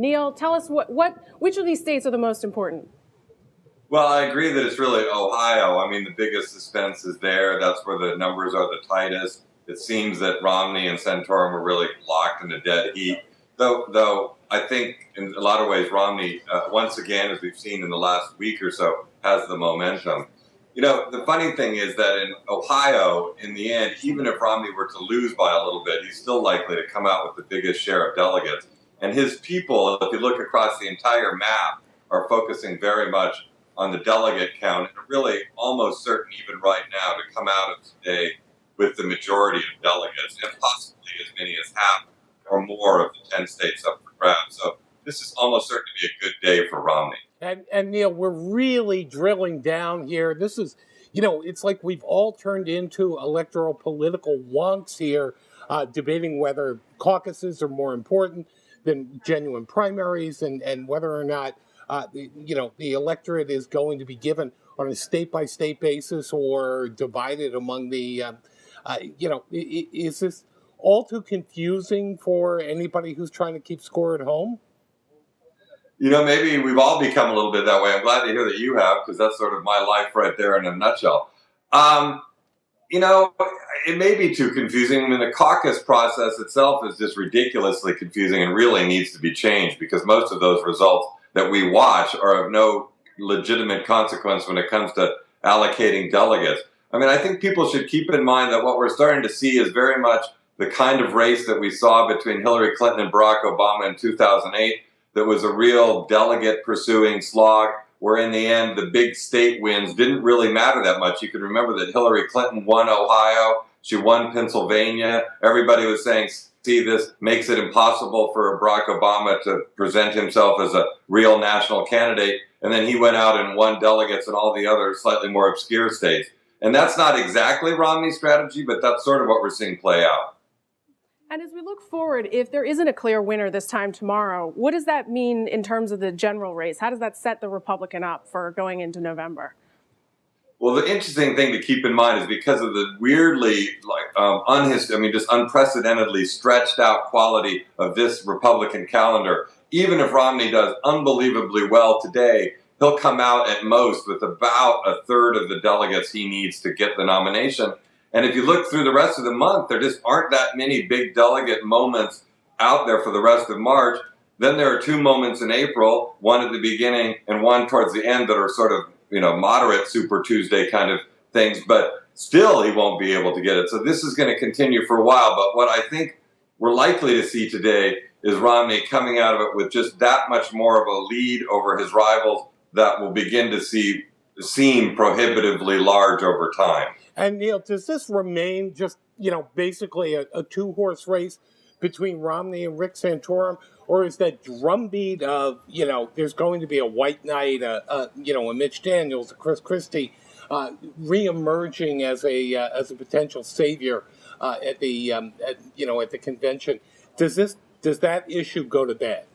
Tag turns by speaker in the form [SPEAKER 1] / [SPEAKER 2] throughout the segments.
[SPEAKER 1] Neil, tell us which of these states are the most important?
[SPEAKER 2] Well, I agree that it's really Ohio. I mean, the biggest suspense is there. That's where the numbers are the tightest. It seems that Romney and Santorum are really locked in a dead heat. Though I think in a lot of ways Romney, once again, as we've seen in the last week or so, has the momentum. You know, the funny thing is that in Ohio, in the end, even if Romney were to lose by a little bit, he's still likely to come out with the biggest share of delegates. And his people, if you look across the entire map, are focusing very much on the delegate count, and really almost certain even right now to come out of today with the majority of delegates, and possibly as many as half or more of the 10 states up for grabs. So this is almost certain to be a good day for Romney.
[SPEAKER 3] And Neil, we're really drilling down here. This is, it's like we've all turned into electoral political wonks here, debating whether caucuses are more important than genuine primaries, and whether or not, the electorate is going to be given on a state-by-state basis or divided among the, is this all too confusing for anybody who's trying to keep score at home?
[SPEAKER 2] Maybe we've all become a little bit that way. I'm glad to hear that you have, because that's sort of my life right there in a nutshell. It may be too confusing. I mean, the caucus process itself is just ridiculously confusing and really needs to be changed, because most of those results that we watch are of no legitimate consequence when it comes to allocating delegates. I mean, I think people should keep in mind that what we're starting to see is very much the kind of race that we saw between Hillary Clinton and Barack Obama in 2008. That was a real delegate pursuing slog, where in the end the big state wins didn't really matter that much. You can remember that Hillary Clinton won Ohio, she won Pennsylvania. Everybody was saying, see, this makes it impossible for Barack Obama to present himself as a real national candidate. And then he went out and won delegates in all the other slightly more obscure states. And that's not exactly Romney's strategy, but that's sort of what we're seeing play out.
[SPEAKER 1] And as we look forward, if there isn't a clear winner this time tomorrow, what does that mean in terms of the general race? How does that set the Republican up for going into November?
[SPEAKER 2] Well, the interesting thing to keep in mind is because of the weirdly, just unprecedentedly stretched out quality of this Republican calendar, even if Romney does unbelievably well today, he'll come out at most with about a third of the delegates he needs to get the nomination. And if you look through the rest of the month, there just aren't that many big delegate moments out there for the rest of March. Then there are two moments in April, one at the beginning and one towards the end, that are sort of, moderate Super Tuesday kind of things. But still, he won't be able to get it. So this is going to continue for a while. But what I think we're likely to see today is Romney coming out of it with just that much more of a lead over his rivals that will begin to seem prohibitively large over time.
[SPEAKER 3] And Neil, does this remain just, basically a two-horse race between Romney and Rick Santorum? Or is that drumbeat of, there's going to be a white knight, a Mitch Daniels, a Chris Christie, reemerging as a potential savior at the convention? Does that issue go to bed?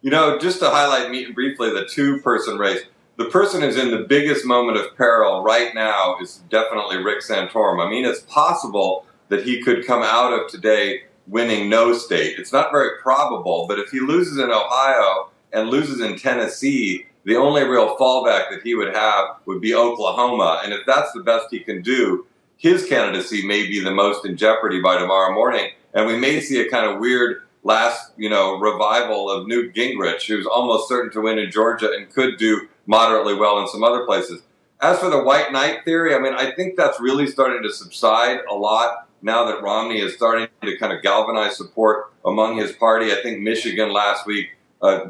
[SPEAKER 2] Just to highlight briefly the two-person race, the person who's in the biggest moment of peril right now is definitely Rick Santorum. I mean, it's possible that he could come out of today winning no state. It's not very probable, but if he loses in Ohio and loses in Tennessee, the only real fallback that he would have would be Oklahoma. And if that's the best he can do, his candidacy may be the most in jeopardy by tomorrow morning. And we may see a kind of weird last, revival of Newt Gingrich, who's almost certain to win in Georgia and could do moderately well in some other places. As for the white knight theory, I think that's really starting to subside a lot now that Romney is starting to kind of galvanize support among his party. I think Michigan last week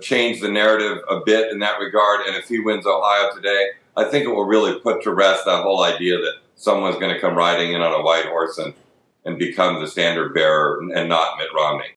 [SPEAKER 2] changed the narrative a bit in that regard. And if he wins Ohio today, I think it will really put to rest that whole idea that someone's going to come riding in on a white horse and become the standard bearer and not Mitt Romney.